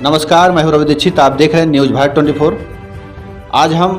नमस्कार, मैं हूं रवि दीक्षित। आप देख रहे हैं न्यूज़ भारत 24। आज हम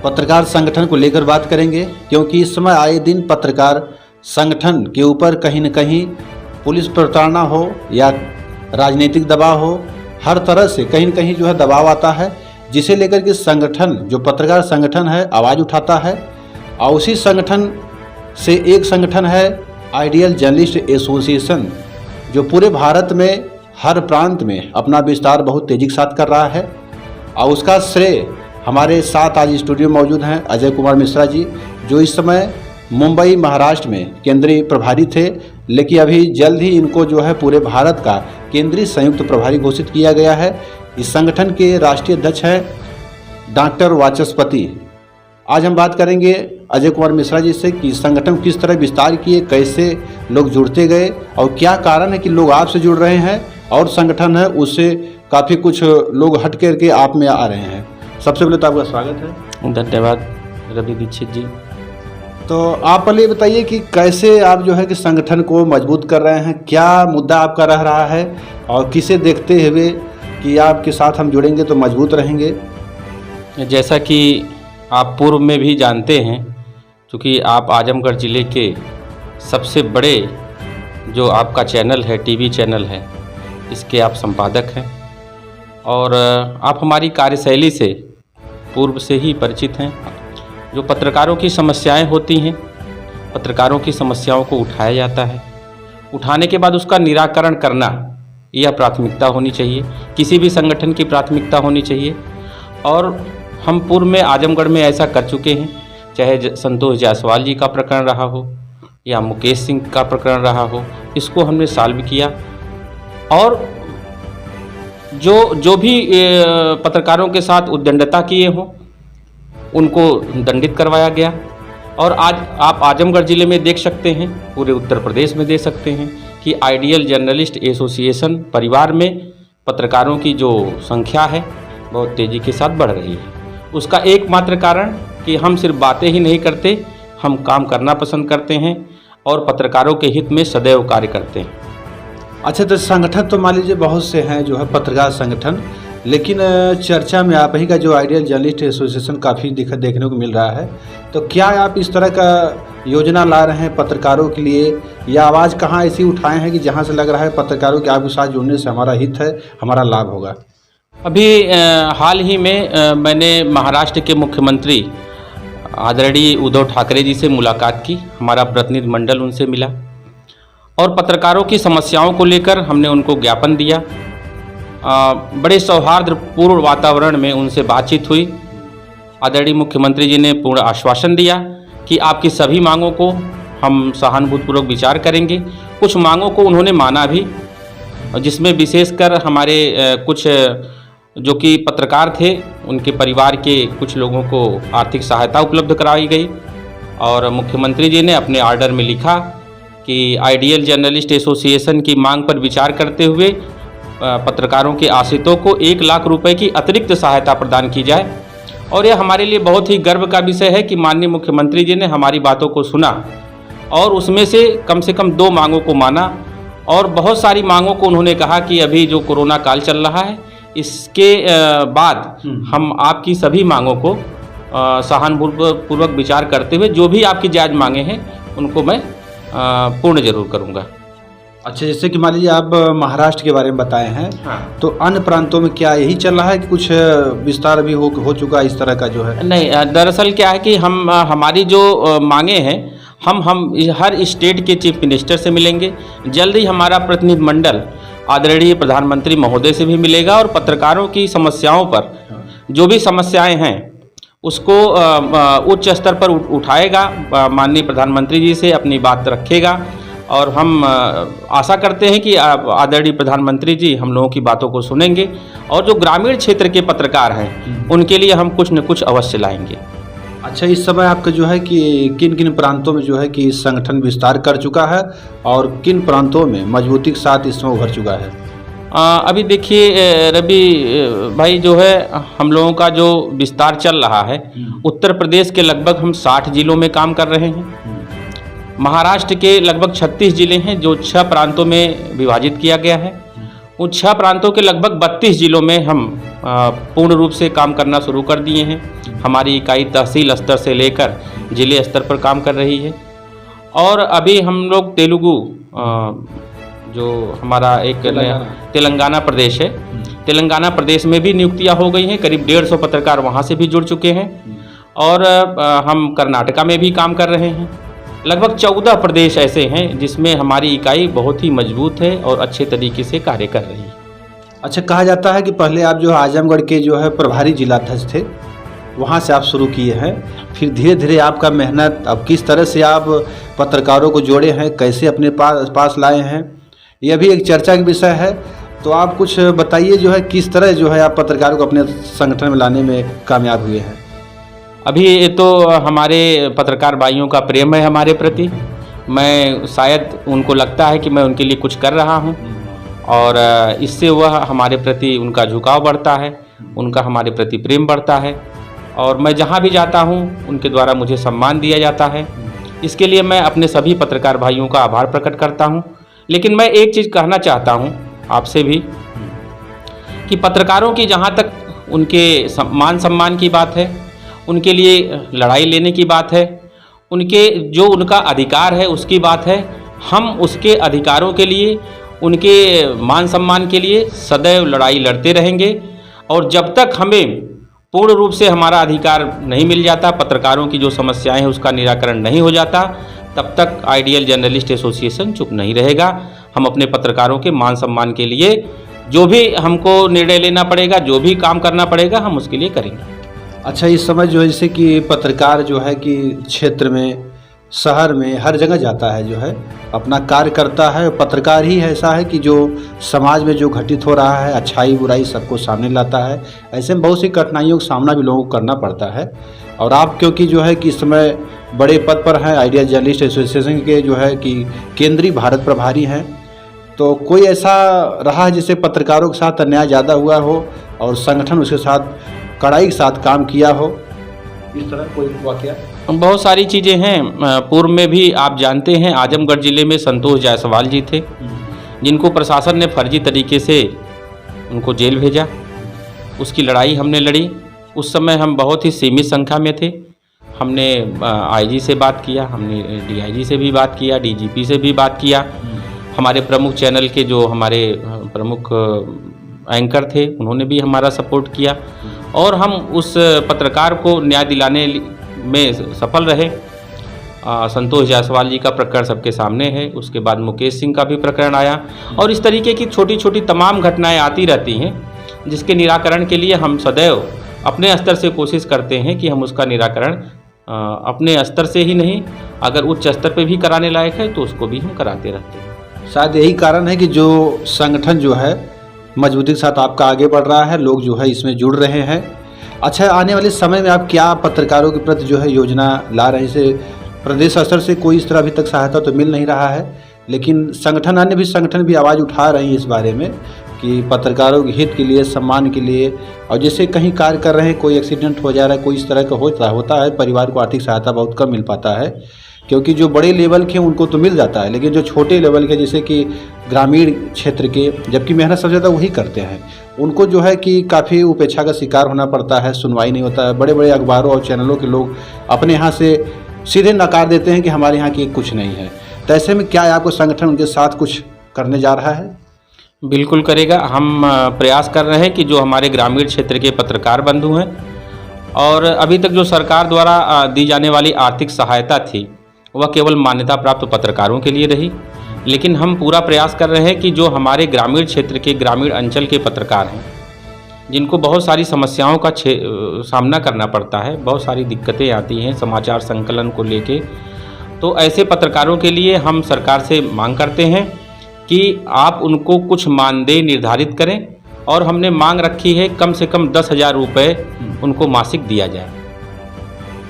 पत्रकार संगठन को लेकर बात करेंगे, क्योंकि इस समय आए दिन पत्रकार संगठन के ऊपर कहीं न कहीं पुलिस प्रताड़ना हो या राजनीतिक दबाव हो, हर तरह से कहीं न कहीं जो है दबाव आता है, जिसे लेकर के संगठन जो पत्रकार संगठन है आवाज़ उठाता है। और उसी संगठन से एक संगठन है आइडियल जर्नलिस्ट एसोसिएशन, जो पूरे भारत में हर प्रांत में अपना विस्तार बहुत तेज़ी के साथ कर रहा है। और उसका श्रेय हमारे साथ आज स्टूडियो में मौजूद हैं अजय कुमार मिश्रा जी, जो इस समय मुंबई महाराष्ट्र में केंद्रीय प्रभारी थे, लेकिन अभी जल्द ही इनको जो है पूरे भारत का केंद्रीय संयुक्त प्रभारी घोषित किया गया है। इस संगठन के राष्ट्रीय अध्यक्ष हैं डॉक्टर वाचस्पति। आज हम बात करेंगे अजय कुमार मिश्रा जी से कि संगठन किस तरह विस्तार किए, कैसे लोग जुड़ते गए और क्या कारण है कि लोग आपसे जुड़ रहे हैं और संगठन है उससे काफ़ी कुछ लोग हट करके आप में आ रहे हैं। सबसे पहले तो आपका स्वागत है। धन्यवाद रवि दीक्षित जी। तो आप पहले बताइए कि कैसे आप जो है कि संगठन को मजबूत कर रहे हैं, क्या मुद्दा आपका रह रहा है और किसे देखते हुए कि आपके साथ हम जुड़ेंगे तो मजबूत रहेंगे। जैसा कि आप पूर्व में भी जानते हैं, क्योंकि आप आजमगढ़ ज़िले के सबसे बड़े जो आपका चैनल है, टीवी चैनल है, इसके आप संपादक हैं और आप हमारी कार्यशैली से पूर्व से ही परिचित हैं। जो पत्रकारों की समस्याएं होती हैं, पत्रकारों की समस्याओं को उठाया जाता है, उठाने के बाद उसका निराकरण करना यह प्राथमिकता होनी चाहिए, किसी भी संगठन की प्राथमिकता होनी चाहिए। और हम पूर्व में आजमगढ़ में ऐसा कर चुके हैं, चाहे संतोष जायसवाल जी का प्रकरण रहा हो या मुकेश सिंह का प्रकरण रहा हो, इसको हमने सॉल्व किया और जो भी पत्रकारों के साथ उद्दंडता किए हों उनको दंडित करवाया गया। और आज आप आजमगढ़ ज़िले में देख सकते हैं, पूरे उत्तर प्रदेश में देख सकते हैं कि आइडियल जर्नलिस्ट एसोसिएशन परिवार में पत्रकारों की जो संख्या है बहुत तेज़ी के साथ बढ़ रही है। उसका एकमात्र कारण कि हम सिर्फ बातें ही नहीं करते, हम काम करना पसंद करते हैं और पत्रकारों के हित में सदैव कार्य करते हैं। अच्छा, तो संगठन तो मान लीजिए बहुत से हैं जो है पत्रकार संगठन, लेकिन चर्चा में आप ही का जो आइडियल जर्नलिस्ट एसोसिएशन काफ़ी देखने को मिल रहा है। तो क्या आप इस तरह का योजना ला रहे हैं पत्रकारों के लिए, या आवाज़ कहाँ ऐसी उठाए हैं कि जहाँ से लग रहा है पत्रकारों के आपके साथ जुड़ने से हमारा हित है, हमारा लाभ होगा। अभी हाल ही में मैंने महाराष्ट्र के मुख्यमंत्री आदरणीय उद्धव ठाकरे जी से मुलाकात की, हमारा प्रतिनिधि मंडल उनसे मिला और पत्रकारों की समस्याओं को लेकर हमने उनको ज्ञापन दिया। बड़े सौहार्दपूर्ण वातावरण में उनसे बातचीत हुई। आदरणीय मुख्यमंत्री जी ने पूर्ण आश्वासन दिया कि आपकी सभी मांगों को हम सहानुभूतिपूर्वक विचार करेंगे। कुछ मांगों को उन्होंने माना भी, जिसमें विशेषकर हमारे कुछ जो कि पत्रकार थे उनके परिवार के कुछ लोगों को आर्थिक सहायता उपलब्ध कराई गई। और मुख्यमंत्री जी ने अपने आर्डर में लिखा कि आइडियल जर्नलिस्ट एसोसिएशन की मांग पर विचार करते हुए पत्रकारों के आश्रितों को 1 लाख रुपए की अतिरिक्त सहायता प्रदान की जाए। और यह हमारे लिए बहुत ही गर्व का विषय है कि माननीय मुख्यमंत्री जी ने हमारी बातों को सुना और उसमें से कम 2 मांगों को माना। और बहुत सारी मांगों को उन्होंने कहा कि अभी जो कोरोना काल चल रहा है, इसके बाद हम आपकी सभी मांगों को सहानुभूतिपूर्वक विचार करते हुए जो भी आपकी जायज़ मांगे हैं उनको मैं पूर्ण जरूर करूँगा। अच्छा, जैसे कि मान लीजिए आप महाराष्ट्र के बारे में बताए हैं, हाँ। तो अन्य प्रांतों में क्या यही चल रहा है कि कुछ विस्तार भी हो चुका इस तरह का जो है? नहीं, दरअसल क्या है कि हमारी जो मांगे हैं, हम हर स्टेट के चीफ मिनिस्टर से मिलेंगे। जल्द ही हमारा प्रतिनिधि मंडल आदरणीय प्रधानमंत्री महोदय से भी मिलेगा और पत्रकारों की समस्याओं पर जो भी समस्याएं हैं उसको उच्च स्तर पर उठाएगा, माननीय प्रधानमंत्री जी से अपनी बात रखेगा। और हम आशा करते हैं कि आदरणीय प्रधानमंत्री जी हम लोगों की बातों को सुनेंगे और जो ग्रामीण क्षेत्र के पत्रकार हैं उनके लिए हम कुछ न कुछ अवश्य लाएंगे। अच्छा, इस समय आपका जो है कि किन किन प्रांतों में जो है कि संगठन विस्तार कर चुका है और किन प्रांतों में मजबूती के साथ इस समय उभर चुका है? अभी देखिए रवि भाई, जो है हम लोगों का जो विस्तार चल रहा है, उत्तर प्रदेश के लगभग हम 60 जिलों में काम कर रहे हैं। महाराष्ट्र के लगभग 36 जिले हैं जो 6 प्रांतों में विभाजित किया गया है। उन 6 प्रांतों के लगभग 32 जिलों में हम पूर्ण रूप से काम करना शुरू कर दिए हैं। हमारी इकाई तहसील स्तर से लेकर जिले स्तर पर काम कर रही है। और अभी हम लोग तेलुगु जो हमारा एक तेलंगाना प्रदेश है, तेलंगाना प्रदेश में भी नियुक्तियां हो गई हैं। करीब 150 पत्रकार वहां से भी जुड़ चुके हैं। और हम कर्नाटका में भी काम कर रहे हैं। लगभग 14 प्रदेश ऐसे हैं जिसमें हमारी इकाई बहुत ही मजबूत है और अच्छे तरीके से कार्य कर रही है। अच्छा, कहा जाता है कि पहले आप जो आजमगढ़ के जो है प्रभारी जिलाध्यक्ष थे, वहाँ से आप शुरू किए हैं, फिर धीरे धीरे आपका मेहनत, अब किस तरह से आप पत्रकारों को जोड़े हैं, कैसे अपने पास लाए हैं, यह भी एक चर्चा का विषय है। तो आप कुछ बताइए जो है किस तरह जो है आप पत्रकारों को अपने संगठन में लाने में कामयाब हुए हैं। अभी ये तो हमारे पत्रकार भाइयों का प्रेम है हमारे प्रति। मैं शायद उनको लगता है कि मैं उनके लिए कुछ कर रहा हूँ और इससे वह हमारे प्रति उनका झुकाव बढ़ता है, उनका हमारे प्रति प्रेम बढ़ता है और मैं जहाँ भी जाता हूँ उनके द्वारा मुझे सम्मान दिया जाता है। इसके लिए मैं अपने सभी पत्रकार भाइयों का आभार प्रकट करता हूँ। लेकिन मैं एक चीज़ कहना चाहता हूँ आपसे भी कि पत्रकारों की जहाँ तक उनके मान सम्मान की बात है, उनके लिए लड़ाई लेने की बात है, उनके जो उनका अधिकार है उसकी बात है, हम उसके अधिकारों के लिए, उनके मान सम्मान के लिए सदैव लड़ाई लड़ते रहेंगे। और जब तक हमें पूर्ण रूप से हमारा अधिकार नहीं मिल जाता, पत्रकारों की जो समस्याएं हैं उसका निराकरण नहीं हो जाता, तब तक आइडियल जर्नलिस्ट एसोसिएशन चुप नहीं रहेगा। हम अपने पत्रकारों के मान सम्मान के लिए जो भी हमको निर्णय लेना पड़ेगा, जो भी काम करना पड़ेगा, हम उसके लिए करेंगे। अच्छा, इस समय जो है जैसे कि पत्रकार जो है कि क्षेत्र में, शहर में, हर जगह जाता है, जो है अपना कार्य करता है। पत्रकार ही ऐसा है कि जो समाज में जो घटित हो रहा है, अच्छाई बुराई सबको सामने लाता है। ऐसे में बहुत सी कठिनाइयों का सामना भी लोगों को करना पड़ता है। और आप क्योंकि जो है कि इस समय बड़े पद पर हैं, आइडियल जर्नलिस्ट एसोसिएशन के जो है कि केंद्रीय भारत प्रभारी हैं, तो कोई ऐसा रहा है जिससे पत्रकारों के साथ अन्याय ज़्यादा हुआ हो और संगठन उसके साथ कड़ाई के साथ काम किया हो, इस तरह कोई वाकया? बहुत सारी चीज़ें हैं। पूर्व में भी आप जानते हैं आजमगढ़ ज़िले में संतोष जायसवाल जी थे, जिनको प्रशासन ने फर्जी तरीके से उनको जेल भेजा। उसकी लड़ाई हमने लड़ी। उस समय हम बहुत ही सीमित संख्या में थे। हमने आईजी से बात किया, हमने डीआईजी से भी बात किया, डीजीपी से भी बात किया। हमारे प्रमुख चैनल के जो हमारे प्रमुख एंकर थे उन्होंने भी हमारा सपोर्ट किया और हम उस पत्रकार को न्याय दिलाने में सफल रहे। संतोष जायसवाल जी का प्रकरण सबके सामने है। उसके बाद मुकेश सिंह का भी प्रकरण आया और इस तरीके की छोटी छोटी तमाम घटनाएं आती रहती हैं, जिसके निराकरण के लिए हम सदैव अपने स्तर से कोशिश करते हैं कि हम उसका निराकरण अपने स्तर से ही नहीं, अगर उच्च स्तर पर भी कराने लायक है तो उसको भी हम कराते रहते हैं। शायद यही कारण है कि जो संगठन जो है मजबूती के साथ आपका आगे बढ़ रहा है, लोग जो है इसमें जुड़ रहे हैं। अच्छा, आने वाले समय में आप क्या पत्रकारों के प्रति जो है योजना ला रहे हैं? जैसे प्रदेश स्तर से कोई इस तरह अभी तक सहायता तो मिल नहीं रहा है, लेकिन संगठन, अन्य संगठन भी आवाज़ उठा रही है इस बारे में कि पत्रकारों के हित के लिए, सम्मान के लिए, और जैसे कहीं कार्य कर रहे हैं, कोई एक्सीडेंट हो जा रहा है, कोई इस तरह का होता है, परिवार को आर्थिक सहायता बहुत कम मिल पाता है, क्योंकि जो बड़े लेवल के उनको तो मिल जाता है, लेकिन जो छोटे लेवल के जैसे कि ग्रामीण क्षेत्र के, जबकि मेहनत सबसे ज़्यादा वही करते हैं, उनको जो है कि काफ़ी उपेक्षा का शिकार होना पड़ता है, सुनवाई नहीं होता है। बड़े बड़े अखबारों और चैनलों के लोग अपने यहाँ से सीधे नकार देते हैं कि हमारे यहाँ की कुछ नहीं है। तो ऐसे में क्या आपको संगठन उनके साथ कुछ करने जा रहा है? बिल्कुल करेगा। हम प्रयास कर रहे हैं कि जो हमारे ग्रामीण क्षेत्र के पत्रकार बंधु हैं, और अभी तक जो सरकार द्वारा दी जाने वाली आर्थिक सहायता थी वह केवल मान्यता प्राप्त पत्रकारों के लिए रही, लेकिन हम पूरा प्रयास कर रहे हैं कि जो हमारे ग्रामीण क्षेत्र के, ग्रामीण अंचल के पत्रकार हैं, जिनको बहुत सारी समस्याओं का सामना करना पड़ता है, बहुत सारी दिक्कतें आती हैं समाचार संकलन को लेके, तो ऐसे पत्रकारों के लिए हम सरकार से मांग करते हैं कि आप उनको कुछ मानदेय निर्धारित करें, और हमने मांग रखी है कम से कम 10,000 रुपये उनको मासिक दिया जाए।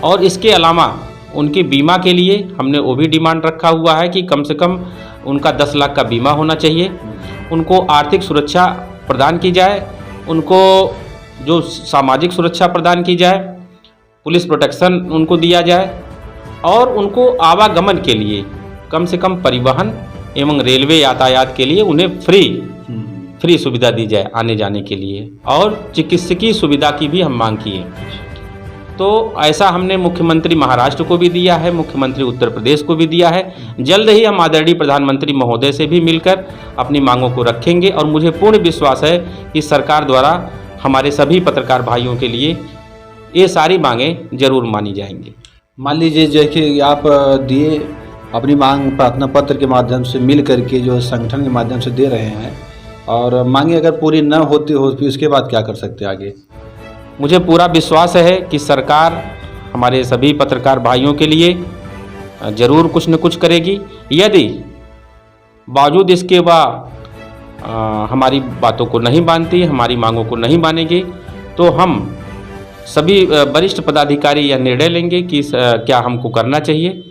और इसके अलावा उनके बीमा के लिए हमने वो भी डिमांड रखा हुआ है कि कम से कम उनका 10 लाख का बीमा होना चाहिए। उनको आर्थिक सुरक्षा प्रदान की जाए, उनको जो सामाजिक सुरक्षा प्रदान की जाए, पुलिस प्रोटेक्शन उनको दिया जाए, और उनको आवागमन के लिए कम से कम परिवहन एवं रेलवे यातायात के लिए उन्हें फ्री फ्री सुविधा दी जाए आने जाने के लिए, और चिकित्सकीय सुविधा की भी हम मांग किए। तो ऐसा हमने मुख्यमंत्री महाराष्ट्र को भी दिया है, मुख्यमंत्री उत्तर प्रदेश को भी दिया है। जल्द ही हम आदरणीय प्रधानमंत्री महोदय से भी मिलकर अपनी मांगों को रखेंगे, और मुझे पूर्ण विश्वास है कि सरकार द्वारा हमारे सभी पत्रकार भाइयों के लिए ये सारी मांगें जरूर मानी जाएंगी। मान लीजिए जैसे आप दिए अपनी मांग प्रार्थना पत्र के माध्यम से मिल करके जो संगठन के माध्यम से दे रहे हैं, और मांगे अगर पूरी न होती हो तो इसके बाद क्या कर सकते हैं आगे? मुझे पूरा विश्वास है कि सरकार हमारे सभी पत्रकार भाइयों के लिए ज़रूर कुछ न कुछ करेगी। यदि बावजूद इसके हमारी बातों को नहीं मानती, हमारी मांगों को नहीं मानेगी, तो हम सभी वरिष्ठ पदाधिकारी यह निर्णय लेंगे कि क्या हमको करना चाहिए,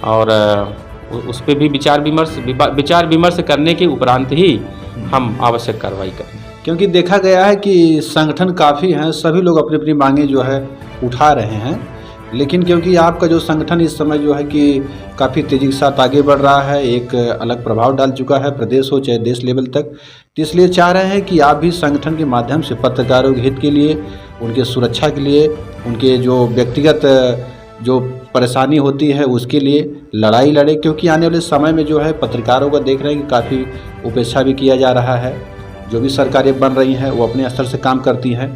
और उस पर भी विचार विमर्श करने के उपरांत ही हम आवश्यक कार्रवाई करेंगे। क्योंकि देखा गया है कि संगठन काफ़ी हैं, सभी लोग अपनी अपनी मांगें जो है उठा रहे हैं, लेकिन क्योंकि आपका जो संगठन इस समय जो है कि काफ़ी तेज़ी के साथ आगे बढ़ रहा है, एक अलग प्रभाव डाल चुका है, प्रदेश हो चाहे देश लेवल तक, तो इसलिए चाह रहे हैं कि आप भी संगठन के माध्यम से पत्रकारों के हित के लिए, उनके सुरक्षा के लिए, उनके जो व्यक्तिगत जो परेशानी होती है उसके लिए लड़ाई लड़े। क्योंकि आने वाले समय में जो है पत्रकारों का देख रहे हैं कि काफ़ी उपेक्षा भी किया जा रहा है। जो भी सरकारें बन रही हैं वो अपने स्तर से काम करती हैं,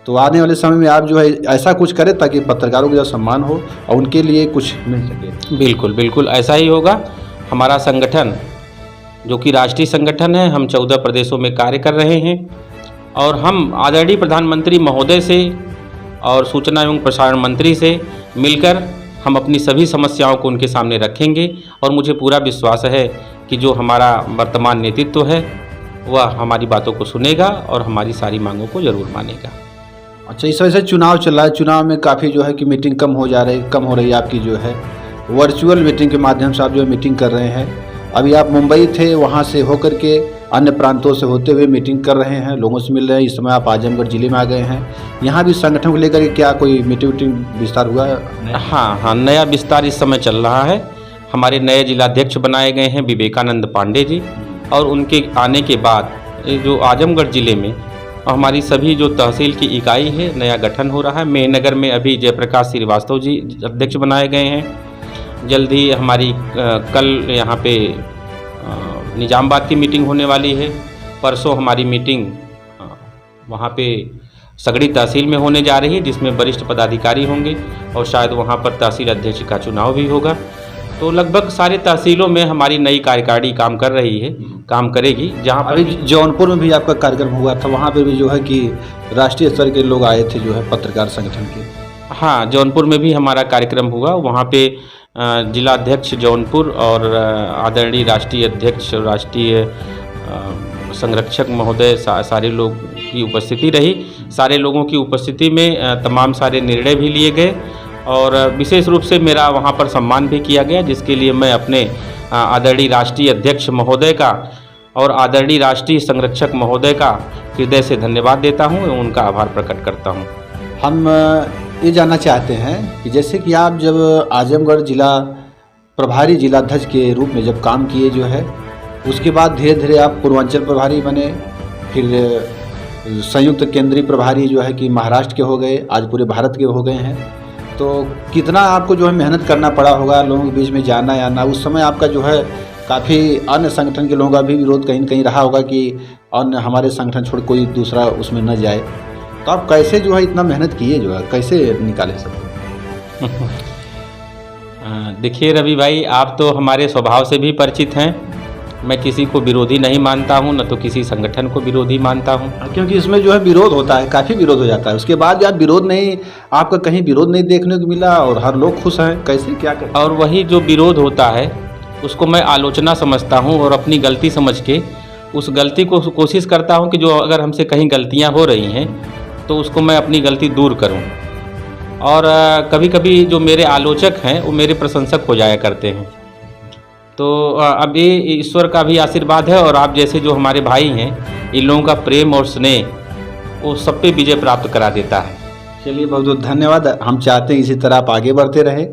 तो आने वाले समय में आप जो है ऐसा कुछ करें ताकि पत्रकारों का सम्मान हो और उनके लिए कुछ मिल सके। बिल्कुल बिल्कुल ऐसा ही होगा। हमारा संगठन जो कि राष्ट्रीय संगठन है, हम 14 प्रदेशों में कार्य कर रहे हैं, और हम आदरणीय प्रधानमंत्री महोदय से और सूचना एवं प्रसारण मंत्री से मिलकर हम अपनी सभी समस्याओं को उनके सामने रखेंगे। और मुझे पूरा विश्वास है कि जो हमारा वर्तमान नेतृत्व है वह हमारी बातों को सुनेगा और हमारी सारी मांगों को जरूर मानेगा। अच्छा, इस वजह से चुनाव चल रहा है, चुनाव में काफ़ी जो है कि मीटिंग कम हो रही है आपकी, जो है वर्चुअल मीटिंग के माध्यम से आप जो है मीटिंग कर रहे हैं। अभी आप मुंबई थे, वहाँ से होकर के अन्य प्रांतों से होते हुए मीटिंग कर रहे हैं, लोगों से मिल रहे हैं। इस समय आप आजमगढ़ जिले में आ गए हैं, यहाँ भी संगठन को लेकर क्या कोई मीटिंग विस्तार हुआ है? हाँ, नया विस्तार इस समय चल रहा है। हमारे नए जिलाध्यक्ष बनाए गए हैं विवेकानंद पांडे जी, और उनके आने के बाद जो आजमगढ़ जिले में हमारी सभी जो तहसील की इकाई है नया गठन हो रहा है। मेहनगर में अभी जयप्रकाश श्रीवास्तव जी अध्यक्ष बनाए गए हैं। जल्द ही हमारी कल यहाँ पे निजामबाद की मीटिंग होने वाली है। परसों हमारी मीटिंग वहाँ पे सगड़ी तहसील में होने जा रही है, जिसमें वरिष्ठ पदाधिकारी होंगे, और शायद वहाँ पर तहसील अध्यक्ष का चुनाव भी होगा। तो लगभग सारे तहसीलों में हमारी नई कार्यकारिणी काम कर रही है, काम करेगी। जहाँ पर अभी जौनपुर में भी आपका कार्यक्रम हुआ था, वहाँ पे भी जो है कि राष्ट्रीय स्तर के लोग आए थे जो है पत्रकार संगठन के। हाँ, जौनपुर में भी हमारा कार्यक्रम हुआ। वहाँ पे जिलाध्यक्ष जौनपुर और आदरणीय राष्ट्रीय अध्यक्ष, राष्ट्रीय संरक्षक महोदय, सारे लोग की उपस्थिति रही। सारे लोगों की उपस्थिति में तमाम सारे निर्णय भी लिए गए, और विशेष रूप से मेरा वहाँ पर सम्मान भी किया गया, जिसके लिए मैं अपने आदरणीय राष्ट्रीय अध्यक्ष महोदय का और आदरणीय राष्ट्रीय संरक्षक महोदय का हृदय से धन्यवाद देता हूँ एवं उनका आभार प्रकट करता हूँ। हम ये जानना चाहते हैं कि जैसे कि आप जब आजमगढ़ जिला प्रभारी जिलाध्यक्ष के रूप में जब काम किए जो है, उसके बाद धीरे धीरे आप पूर्वांचल प्रभारी बने, फिर संयुक्त केंद्रीय प्रभारी जो है कि महाराष्ट्र के हो गए, आज पूरे भारत के हो गए हैं। तो कितना आपको जो है मेहनत करना पड़ा होगा, लोगों के बीच में जाना आना। उस समय आपका जो है काफ़ी अन्य संगठन के लोगों का भी विरोध कहीं न कहीं रहा होगा कि अन्य हमारे संगठन छोड़ कोई दूसरा उसमें न जाए। तो आप कैसे जो है इतना मेहनत किए, जो है कैसे निकाले सब? देखिए रवि भाई, आप तो हमारे स्वभाव से भी परिचित हैं। मैं किसी को विरोधी नहीं मानता हूं, न तो किसी संगठन को विरोधी मानता हूं। क्योंकि इसमें जो है विरोध होता है, काफ़ी विरोध हो जाता है, उसके बाद आप विरोध नहीं, आपका कहीं विरोध नहीं देखने को मिला और हर लोग खुश हैं, कैसे क्या करें? और वही जो विरोध होता है उसको मैं आलोचना समझता हूं, और अपनी गलती समझ के उस गलती को कोशिश करता हूं कि जो अगर हमसे कहीं गलतियां हो रही हैं तो उसको मैं अपनी गलती दूर करूं। और कभी कभी जो मेरे आलोचक हैं वो मेरे प्रशंसक हो जाया करते हैं। तो अब ये ईश्वर का भी आशीर्वाद है, और आप जैसे जो हमारे भाई हैं, इन लोगों का प्रेम और स्नेह वो सब पे विजय प्राप्त करा देता है। चलिए, बहुत बहुत धन्यवाद। हम चाहते हैं इसी तरह आप आगे बढ़ते रहे,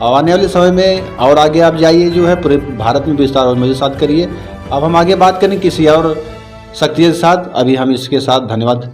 और आने वाले समय में और आगे आप जाइए, जो है पूरे भारत में विस्तार और मेरे साथ करिए। अब हम आगे बात करें किसी और सक्रिय के साथ अभी हम इसके साथ धन्यवाद